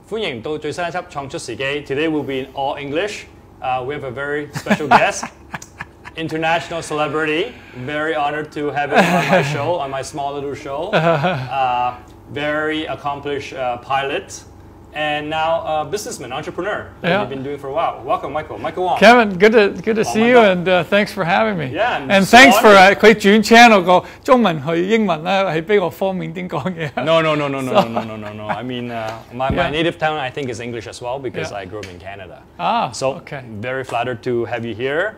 歡迎到最新一輯創出時機 Today will be in all English. We have a very special guest, international celebrity. Very honored to have him on my show, on my small little show. Very accomplished pilot, and now businessman, entrepreneur that you've been doing for a while. Welcome, Michael. Michael Wong. Kevin, good to see you, and thanks for having me. Yeah, and so thanks for 佢轉 channel 個中文去英文咧，係比我方便啲講嘢。No. I mean, my native tongue I think is English as well because I grew up in Canada. So very flattered to have you here.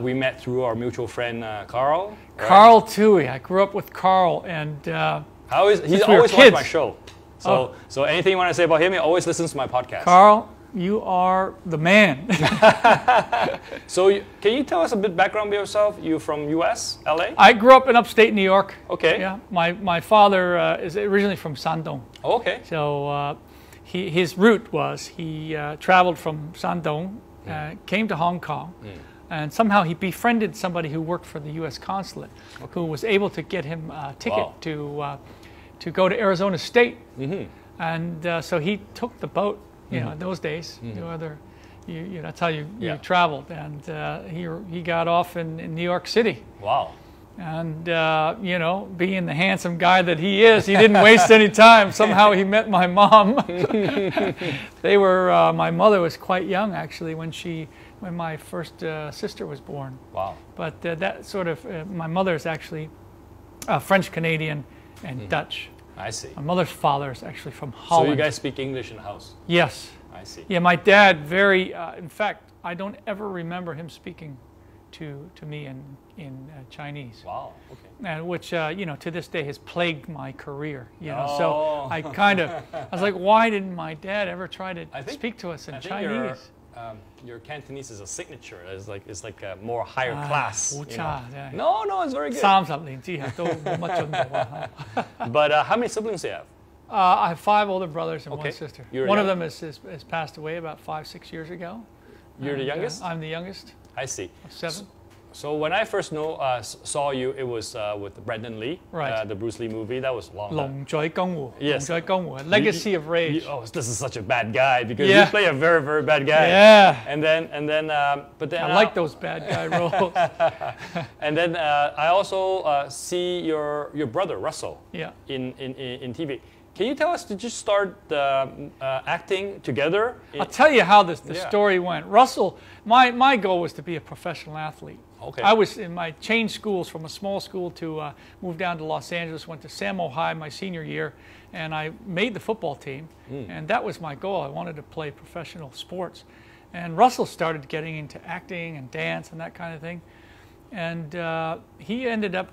We met through our mutual friend Carl. Carl Tui. I grew up with Carl, and he's always watched my show. So anything you want to say about him, he always listens to my podcast. Carl, you are the man. So can you tell us a bit background about yourself? You from U.S., L.A.? I grew up in upstate New York. Okay. Yeah. My father is originally from Shandong. Oh, okay. So his route was he traveled from Shandong, came to Hong Kong, and somehow he befriended somebody who worked for the U.S. consulate, who was able to get him a ticket to go to Arizona State. And so he took the boat. You know, in those days, that's how you traveled. And he got off in New York City. Wow. And, being the handsome guy that he is, he didn't waste any time. Somehow he met my mom. My mother was quite young, actually, when my first sister was born. Wow. But that sort of, my mother is actually French-Canadian and Dutch. I see. My mother's father is actually from Holland. So you guys speak English in the house? Yes. I see. Yeah, my dad in fact, I don't ever remember him speaking to me in Chinese. Wow, okay. And which, to this day has plagued my career, So I was like, why didn't my dad ever try to speak to us in Chinese? Your Cantonese is a signature. It's like a more higher class. No, it's very good. 30年之後都冇乜進步啊。But how many siblings do you have? I have 5 older brothers and 1 sister. One of them has passed away about 5-6 years ago. You're the youngest? I'm the youngest. I see. 7. So when I first saw you, it was with Brandon Lee, the Bruce Lee movie. That was long time. 龍在江湖. Yes. 龍在江湖. Legacy of Rage. This is such a bad guy because you play a very, very bad guy. Yeah. And then, but then I like those bad guy roles. And then I also see your brother Russell. In TV. Can you tell us, did you start acting together? I'll tell you how the story went. Russell, my goal was to be a professional athlete. Okay. I was in my changed schools from a small school to move down to Los Angeles, went to Samo High my senior year, and I made the football team. And that was my goal. I wanted to play professional sports. And Russell started getting into acting and dance and that kind of thing. And he ended up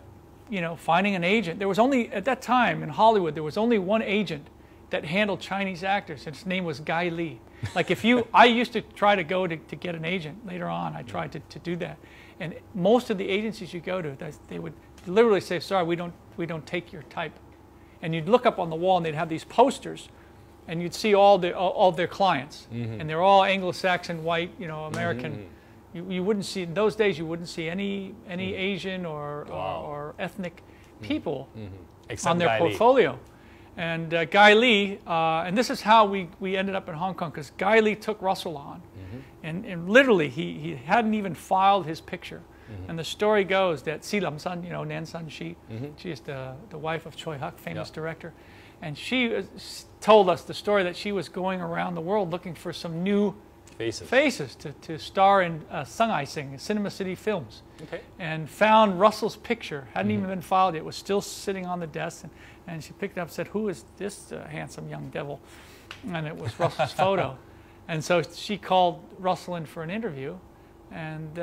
finding an agent. There was only, at that time in Hollywood, there was only one agent that handled Chinese actors, and his name was Guy Lee. Like I used to try to go to get an agent later on. I tried to do that. And most of the agencies you go to, they would literally say, sorry, we don't take your type. And you'd look up on the wall and they'd have these posters, and you'd see all their clients. And they're all Anglo-Saxon, white, American. You wouldn't see, in those days, you wouldn't see any Asian or ethnic people on their portfolio. And Guy Lee, and this is how we ended up in Hong Kong, because Guy Lee took Russell on. And literally, he hadn't even filed his picture. And the story goes that Si Lam Sun, Nan Sun Shee, she is the wife of Choi Huk, famous director. And she told us the story that she was going around the world looking for some new faces to star in Sungai Sing, Cinema City Films. And found Russell's picture, hadn't even been filed yet, was still sitting on the desk. And she picked it up and said, who is this handsome young devil? And it was Russell's photo. And so she called Russell in for an interview. And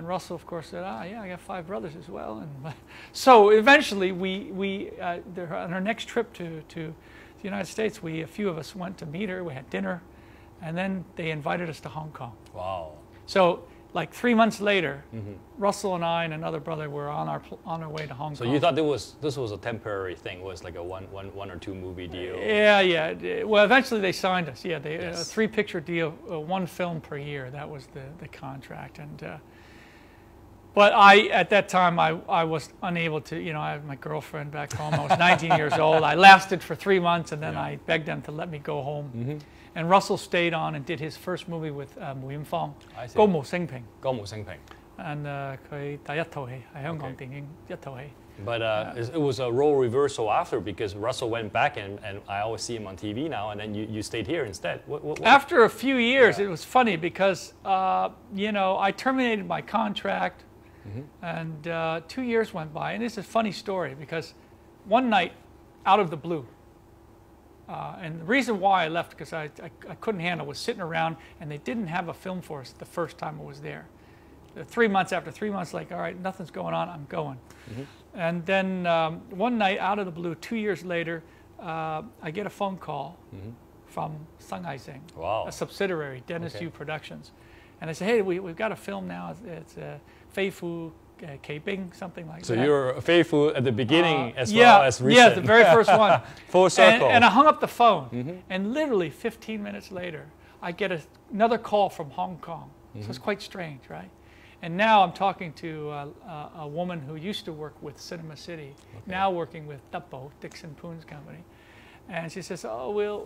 Russell, of course, said, yeah, I got 5 brothers as well. And so eventually, on our next trip to the United States, a few of us went to meet her. We had dinner. And then they invited us to Hong Kong. Wow. So like 3 months later, Russell and I and another brother were on our way to Hong Kong. So you thought this was a temporary thing, was like a one or two movie deal? Yeah. Well, eventually they signed us. Yeah, they Yes. a 3-picture deal, 1 film per year. That was the contract. And but at that time I was unable to. I had my girlfriend back home. I was 19 years old. I lasted for 3 months, and then I begged them to let me go home. And Russell stayed on and did his first movie with Mu Yinfang, 高無聲平。高無聲平。And 佢第一套戲係香港電影一套戲。But it was a role reversal after, because Russell went back and I always see him on TV now, and then you stayed here instead. What? After a few years, it was funny because I terminated my contract, and 2 years went by, and it's a funny story because one night, out of the blue, and the reason why I left because I couldn't handle it, was sitting around and they didn't have a film for us the first time I was there. 3 months after 3 months, like, all right, nothing's going on, I'm going. And then one night, out of the blue, 2 years later, I get a phone call from Shanghai Sing, a subsidiary, Dennis Yu Productions. And they say, hey, we've got a film now. It's飞虎奇兵, something like that. So you're faithful at the beginning as well as recent. Yeah, the very first one. Full circle. And I hung up the phone. And literally 15 minutes later, I get another call from Hong Kong. So it's quite strange, right? And now I'm talking to a woman who used to work with Cinema City, now working with Duppo, Dixon Poon's company. And she says, oh, we're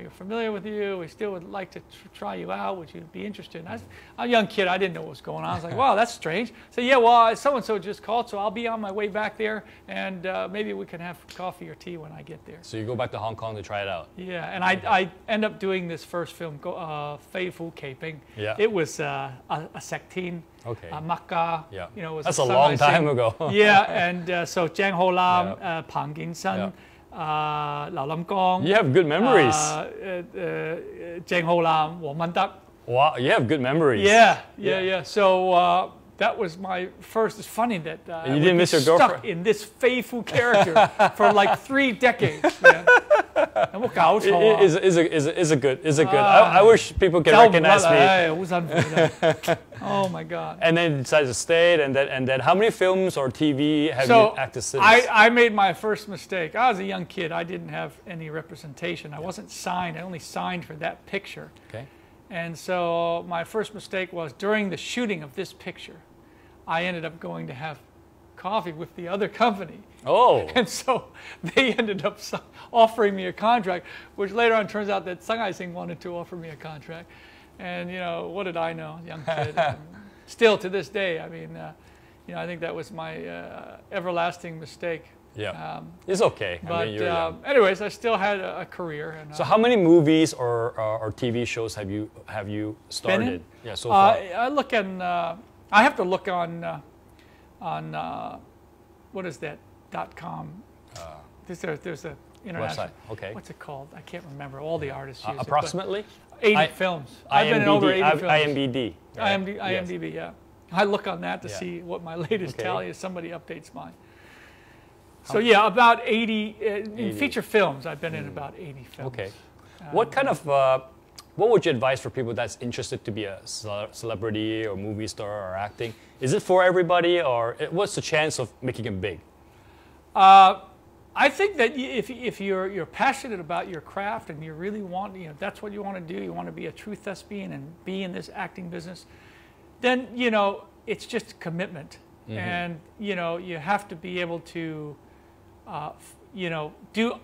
familiar with you. We still would like to try you out. Would you be interested? And I'm a young kid. I didn't know what was going on. I was like, wow, that's strange. So yeah, well, so-and-so just called, so I'll be on my way back there, and maybe we can have coffee or tea when I get there. So you go back to Hong Kong to try it out. Yeah, and I end up doing this first film,飞虎奇兵. Yeah. It was a sectine. Okay. Macca. Yeah. It was That's a long time ago. Yeah, and so Jiang Ho Lam, Pang Gin Sen, Lau Lam Gong. You have good memories. Jiang Ho Lam, Wo Man Dak. Wow, you have good memories. Yeah. So that was my first. It's funny that you didn't miss your stuck girlfriend in this faithful character for like 3 decades. Man. Is a good. I wish people can recognize me. Oh my God! And then you decided to stay, and then how many films or TV have you acted since? I made my first mistake. I was a young kid. I didn't have any representation. I wasn't signed. I only signed for that picture. Okay. And so my first mistake was during the shooting of this picture, I ended up going to have coffee with the other company. Oh. And so they ended up offering me a contract, which later on turns out that Shanghai Sing wanted to offer me a contract. And, what did I know, young kid? Still to this day, I mean, I think that was my everlasting mistake. Yeah, it's okay. But I mean, you're young. anyways, I still had a career. And, so how many movies or TV shows have you started? Yeah, so far. I have to look on what is that .com? There's a international website. Okay. What's it called? I can't remember. All the artists use approximately? 80 films. I've been in over 80 films. IMDb. Right? IMDb, yeah. I look on that to see what my latest tally is. Somebody updates mine. So yeah, about 80 in feature films. I've been in about 80 films. Okay. What kind of what would you advise for people that's interested to be a celebrity or movie star or acting? Is it for everybody, or what's the chance of making it big? I think that if you're passionate about your craft and you really want, that's what you want to do, you want to be a true thespian and be in this acting business, then, it's just a commitment. And, you have to be able to, do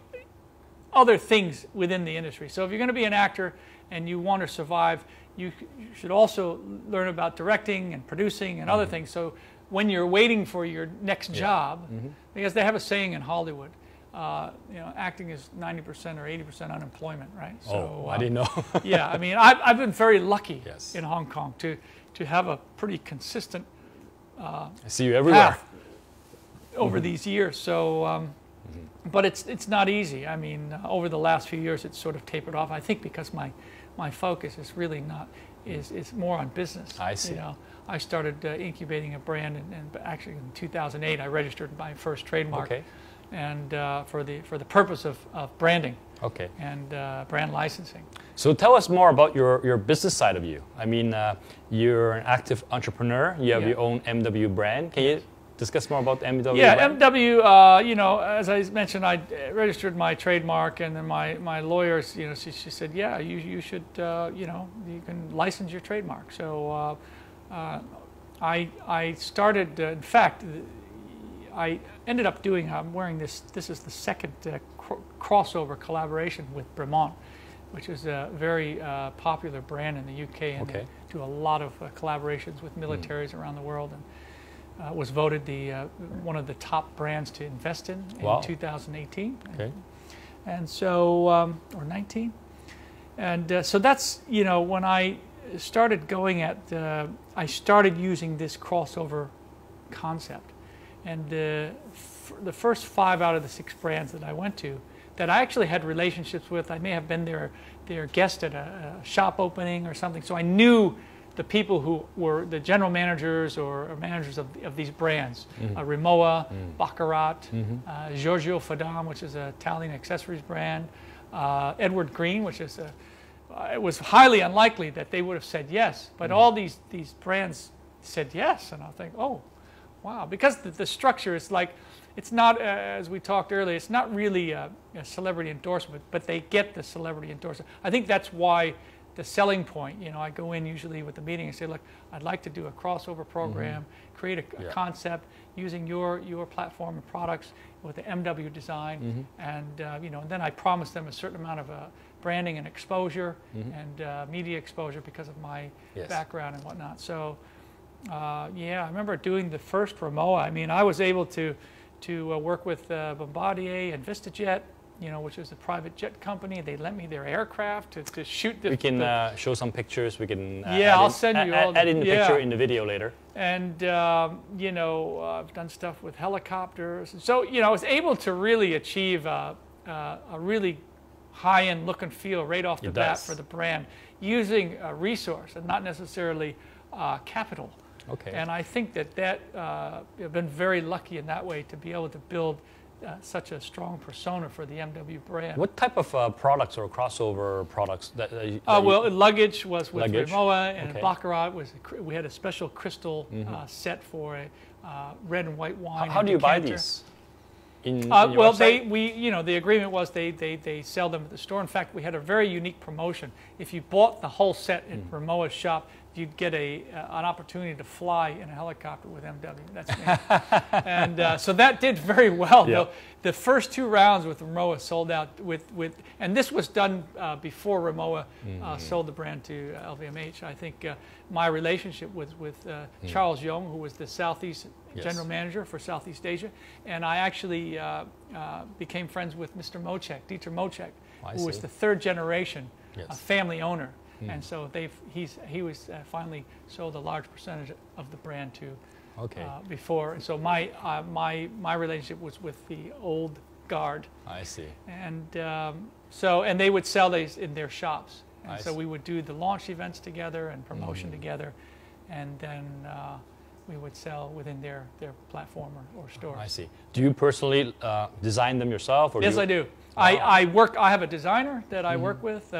other things within the industry. So if you're going to be an actor and you want to survive, you should also learn about directing and producing and other things. So when you're waiting for your next job, because they have a saying in Hollywood, acting is 90% or 80% unemployment, right? So, I didn't know. Yeah, I mean, I've been very lucky in Hong Kong to have a pretty consistent I see you everywhere path over these years. So, but it's not easy. I mean, over the last few years, it's sort of tapered off. I think because my focus is really not is more on business. I see. I started incubating a brand, and actually in 2008, I registered my first trademark, and for the purpose of branding. Okay. And brand licensing. So tell us more about your business side of you. I mean, you're an active entrepreneur. You have your own MW brand. Can you discuss more about the MW brand? Yeah, MW, you know, as I mentioned, I registered my trademark, and then my lawyers, you know, she said, yeah, you should, you know, you can license your trademark. So I started, in fact, I ended up doing, I'm wearing this is the second crossover collaboration with Bremont, which is a very popular brand in the UK, and they do a lot of collaborations with militaries around the world, and was voted one of the top brands to invest in 2018. Okay. And so, or 19. And so that's, you know, when I started going I started using this crossover concept. And the first 5 out of the 6 brands that I went to, that I actually had relationships with, I may have been their guest at a shop opening or something. So I knew the people who were the general managers or managers of these brands, Rimowa, Baccarat, Giorgio Fadam, which is an Italian accessories brand, Edward Green, which is it was highly unlikely that they would have said yes, but all these brands said yes, and I think, oh, wow, because the structure is like, it's not, as we talked earlier, it's not really a celebrity endorsement, but they get the celebrity endorsement. I think that's why the selling point, you know, I go in usually with the meeting and say, look, I'd like to do a crossover program, create a concept using your platform and products with the MW design, and you know, and then I promise them a certain amount of branding and exposure and media exposure because of my background and whatnot. So yeah, I remember doing the first Rimowa. I mean, I was able to work with Bombardier and VistaJet, you know, which is a private jet company. They lent me their aircraft to shoot the... We can show some pictures. We can I'll send you all add in the picture in the video later. And, you know, I've done stuff with helicopters. So, you know, I was able to really achieve a really high-end look and feel right off the bat for the brand using a resource and not necessarily capital. Okay. And I think that I've been very lucky in that way to be able to build such a strong persona for the MW brand. What type of products or crossover products well, luggage was with Rimowa, and Baccarat we had a special crystal set for a red and white wine. How do you buy these? Well, you know, the agreement was they sell them at the store. In fact, we had a very unique promotion. If you bought the whole set in Rimowa's shop, you'd get an opportunity to fly in a helicopter with MW. That's me. And so that did very well. Yep. The first 2 rounds with Rimowa sold out and this was done before Rimowa sold the brand to LVMH. I think my relationship with Charles Young, who was the Southeast general manager for Southeast Asia, and I actually became friends with Mr. Moczek, Dieter Moczek, who was the 3rd generation family owner. And so he was finally sold a large percentage of the brand to before. And so my relationship was with the old guard. I see. And and they would sell these in their shops. And so we would do the launch events together and promotion together, and then we would sell within their platform or store. I see. Do you personally design them yourself? Or yes, I do. Wow. I have a designer that I work with.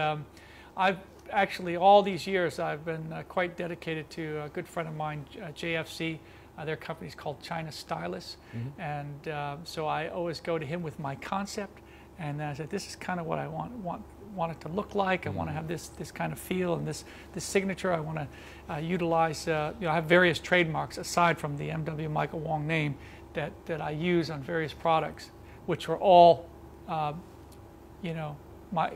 I've actually, all these years, I've been quite dedicated to a good friend of mine, JFC. Their company's called China Stylus. And so I always go to him with my concept. And I said, this is kind of what I want it to look like. I want to have this kind of feel and this signature. I want to utilize, you know, I have various trademarks aside from the MW Michael Wong name that I use on various products, which are all, you know,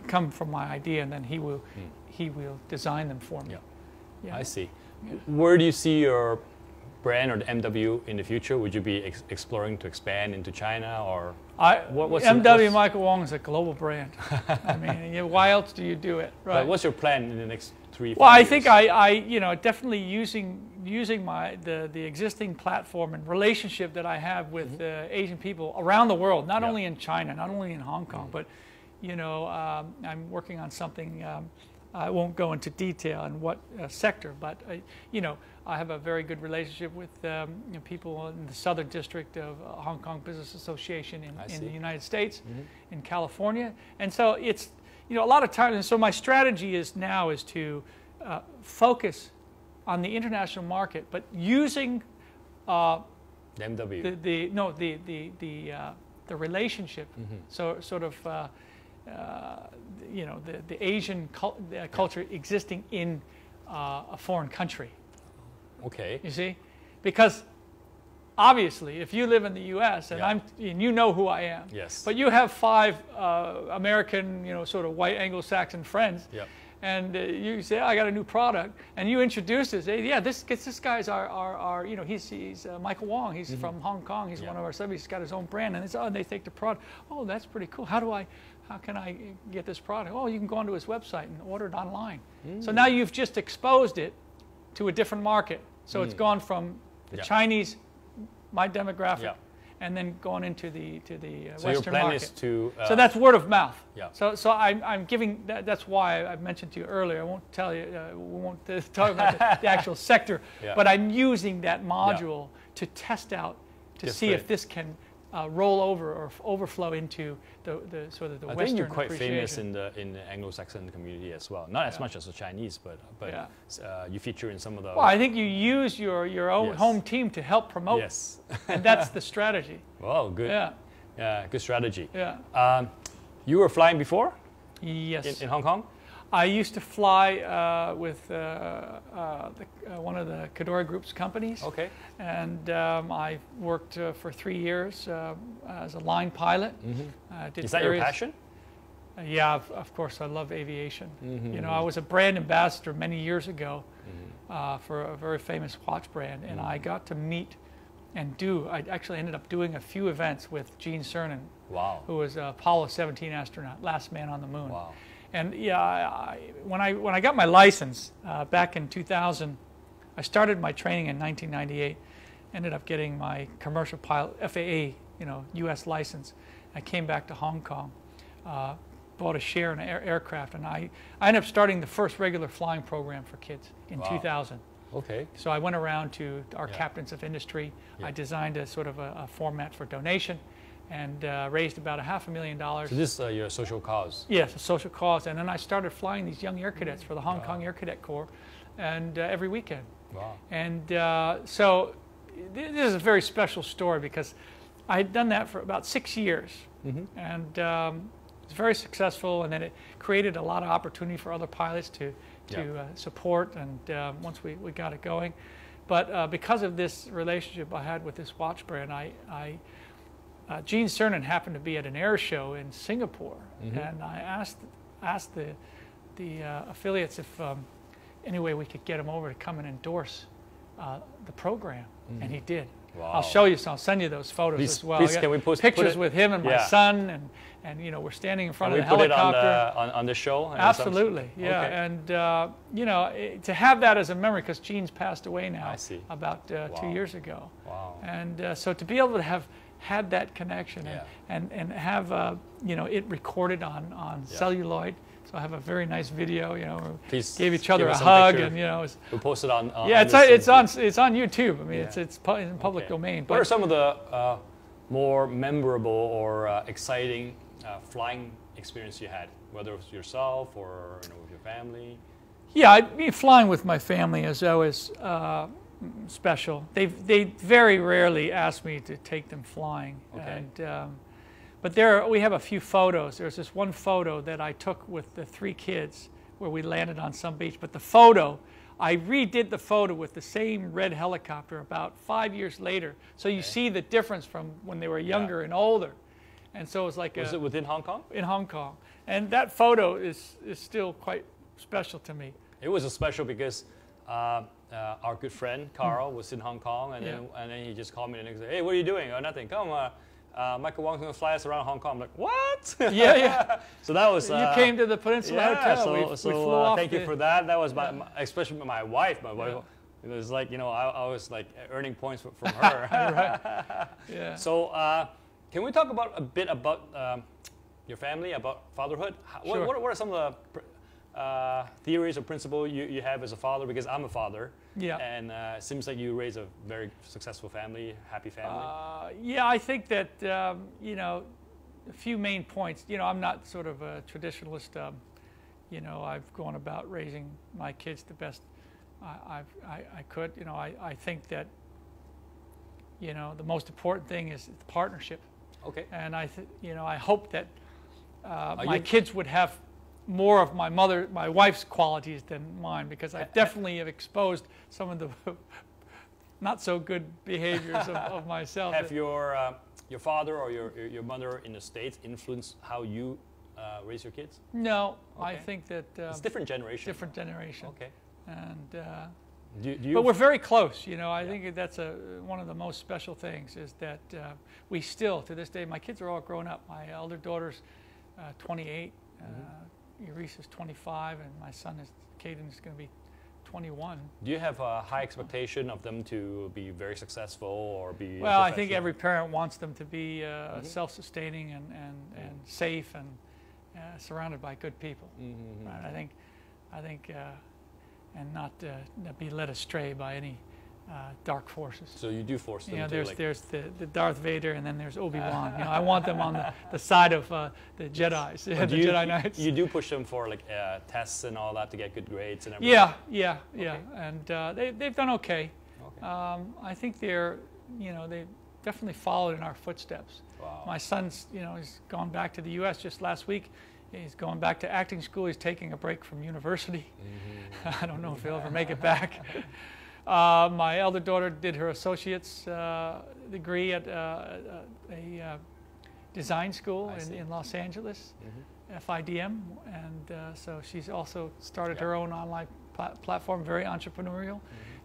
come from my idea, and then he will design them for me. Yeah. I see. Where do you see your brand or the MW in the future? Would you be exploring to expand into China, or MW Michael Wong is a global brand. I mean, why else do you do it, right? But what's your plan in the next 3-5 years? Well, I think I you know, definitely using the existing platform and relationship that I have with Asian people around the world, not only in China, not only in Hong Kong, but you know, I'm working on something I won't go into detail on what sector, but you know, I have a very good relationship with you know, people in the Southern District of Hong Kong Business Association in the United States, in California, and so it's, you know, a lot of times. And so my strategy is now is to focus on the international market, but using MW. The relationship, so sort of you know, the Asian culture existing in a foreign country. Okay. You see, because obviously, if you live in the U.S. and Yeah. and you know who I am, Yes. but you have 5 American, you know, sort of white Anglo-Saxon friends. Yep. And you say, I got a new product, and you introduce this. Say, yeah, this guy's our you know, he's Michael Wong. He's from Hong Kong. He's one of our subs. He's got his own brand, and they take the product. Oh, that's pretty cool. How can I get this product? Oh, you can go onto his website and order it online. So now you've just exposed it to a different market. So it's gone from the Chinese, my demographic, and then going into the So Western your plan market. is to. So that's word of mouth. Yeah. So I'm giving that's why I mentioned to you earlier. I won't tell you. We won't talk about the actual sector, but I'm using that module to test out to see if this can roll over or overflow into the sort of the Western. I think you're quite famous appreciation. in the Anglo-Saxon community as well. Not as much as the Chinese, but you feature in some of the. Well, I think you use your own home team to help promote. Yes. And that's the strategy. Wow, good. Yeah. Yeah, good strategy. Yeah. You were flying before Yes. in Hong Kong? I used to fly with one of the Kadori Group's companies. Okay. And I worked for 3 years as a line pilot. Did Is that your passion? Yeah, of course. I love aviation. You know, I was a brand ambassador many years ago for a very famous watch brand, and I got to meet and I actually ended up doing a few events with Gene Cernan, who was an Apollo 17 astronaut, last man on the moon. Wow. And yeah, when I got my license back in 2000, I started my training in 1998. Ended up getting my commercial pilot FAA, you know, U.S. license. I came back to Hong Kong, bought a share in an aircraft, and I ended up starting the first regular flying program for kids in 2000. Okay. So I went around to our captains of industry. I designed a sort of a format for donation, and raised about $500,000. So this is your social cause? Yes, a social cause. And then I started flying these young air cadets for the Hong Kong Air Cadet Corps, and every weekend. Wow. And so this is a very special story because I had done that for about 6 years, and it was very successful. And then it created a lot of opportunity for other pilots to support. And once we got it going, but because of this relationship I had with this watch brand, Gene Cernan happened to be at an air show in Singapore, and I asked the affiliates if any way we could get him over to come and endorse the program, and he did. Wow. I'll show you some. I'll send you those photos as well. Please, I got can we post pictures with him and my son, and you know, we're standing in front of the helicopter. Can we put it on the show? Absolutely, yeah. Okay. And you know, to have that as a memory, because Gene's passed away now. I see. About 2 years ago. Wow. And so to be able to have had that connection and have you know, it recorded on celluloid. So I have a very nice video, you know, Please gave each other a us some hug, picture. and you know, We'll post it on yeah, it's on YouTube. I mean, it's in public Okay. domain. What are But some of the more memorable or exciting flying experience you had, whether it was yourself or with your family? yeah, flying with my family is always special. They very rarely ask me to take them flying. Okay. And, but we have a few photos. There's this one photo that I took with the 3 kids where we landed on some beach. But the photo, I redid the photo with the same red helicopter about 5 years later. So you see the difference from when they were younger and older. And so it was like Was it within Hong Kong? in Hong Kong. And that photo is still quite special to me. It was special because our good friend Carl was in Hong Kong, and then he just called me the next day. Hey, what are you doing? Oh, nothing. Come, Michael Wong's going to fly us around Hong Kong. I'm like, what? Yeah. So that was. You came to the Peninsula Hotel. We flew off thank you for that. That was especially my wife. My wife. It was like, I was like earning points from her. Right. Yeah. So can we talk a bit about your family, about fatherhood? Sure. What are some of the theories or principle you have as a father? Because I'm a father. Yeah. And it seems like you raise a very successful family, happy family. Yeah, I think that, you know, a few main points. You know, I'm not sort of a traditionalist. You know, I've gone about raising my kids the best I could. You know, I think that, you know, the most important thing is the partnership. Okay. And you know, I hope that my kids would have more of my wife's qualities than mine, because I definitely have exposed some of the not so good behaviors of myself. Have your father or your mother in the States influenced how you raise your kids? No, okay. I think that it's different generation. Different generation. Okay. And but we're very close. You know, I think that's one of the most special things is that we still, to this day, my kids are all grown up. My elder daughter's 28. Iris is 25, and my son Caden is going to be 21. Do you have a high expectation of them to be very successful or be? Well, I think every parent wants them to be self-sustaining and safe and surrounded by good people. Right? I think, and not be led astray by any dark forces. So you do force them. You know, to there's the Darth Vader, and then there's Obi-Wan. You know, I want them on the side of the Jedi's, the Jedi Knights. You do push them for like tests and all that to get good grades and everything. Yeah. And they've done okay. I think they've definitely followed in our footsteps. Wow. My son's, you know, he's gone back to the U.S. just last week. He's going back to acting school. He's taking a break from university. I don't know if he'll ever make it back. My elder daughter did her associate's degree at a design school in Los Angeles, FIDM, and so she's also started her own online platform, very entrepreneurial.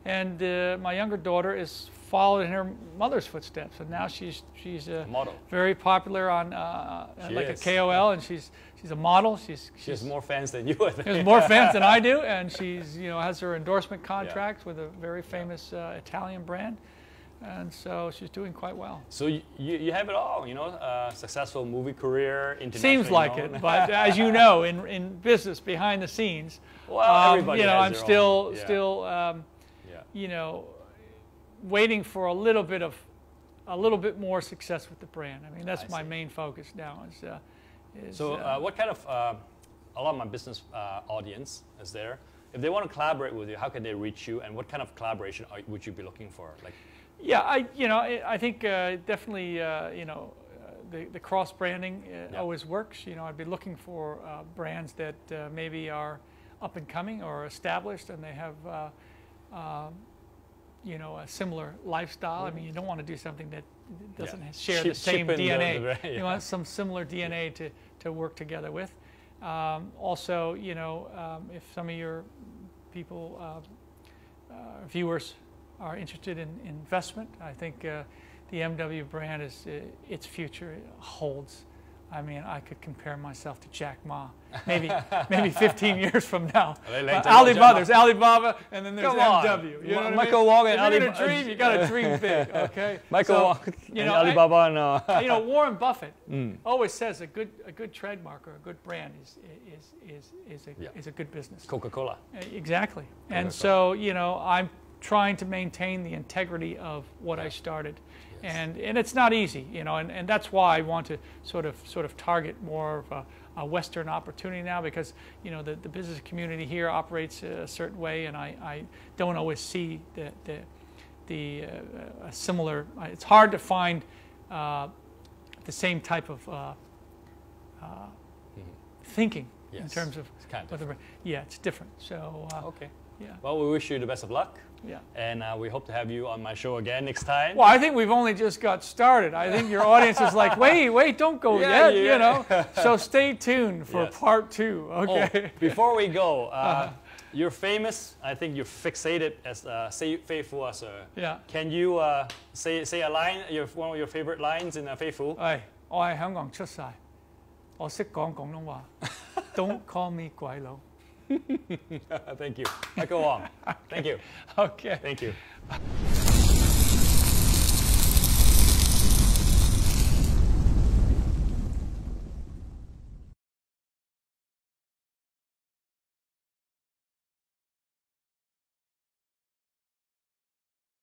And my younger daughter is followed in her mother's footsteps, and now she's a model. Very popular on like a KOL, and she's a model. She has more fans than you. I think. There's more fans than I do, and she's has her endorsement contract with a very famous Italian brand, and so she's doing quite well. So you have it all, you know, successful movie career, international. Seems like it, but as you know, in business behind the scenes, well, everybody you know, has I'm their still you know, waiting for a little bit more success with the brand. I mean, that's my main focus now. So what kind of a lot of my business audience is there? If they want to collaborate with you, how can they reach you, and what kind of collaboration would you be looking for? Like, yeah, I think definitely you know, the cross branding always works. You know, I'd be looking for brands that maybe are up and coming or established, and they have you know, a similar lifestyle. I mean, you don't want to do something that doesn't share the same DNA. You want some similar DNA to work together with. Also, you know, if some of your people, viewers, are interested in investment, I think the MW brand is its future holds. I mean, I could compare myself to Jack Ma, maybe 15 years from now. Alibaba, there's Alibaba, and then there's MW. You know Michael Wong and Alibaba. If you're gonna dream, you gotta dream big, okay? Michael Wong and Alibaba and you know, Warren Buffett always says a good trademark or a good brand is a good business. Coca-Cola. Exactly. And so, you know, I'm trying to maintain the integrity of what I started. And it's not easy, you know, and that's why I want to sort of target more of a Western opportunity now, because, you know, the business community here operates a certain way, and I don't always see the similar. It's hard to find the same type of thinking in terms of it's kind of it's different. So okay. Yeah. Well, we wish you the best of luck. Yeah. And we hope to have you on my show again next time. Well, I think we've only just got started. I think your audience is like, wait, don't go yet, you know. So stay tuned for part 2. Okay. Oh, before we go, you're famous. I think you're fixated as Faithful as a. Yeah. Can you say a line? One of your favorite lines in Faithful? 我喺香港出世，我識講廣東話。Don't call me 鬼佬。Thank you. Michael Wong. Thank you. Okay. Thank you.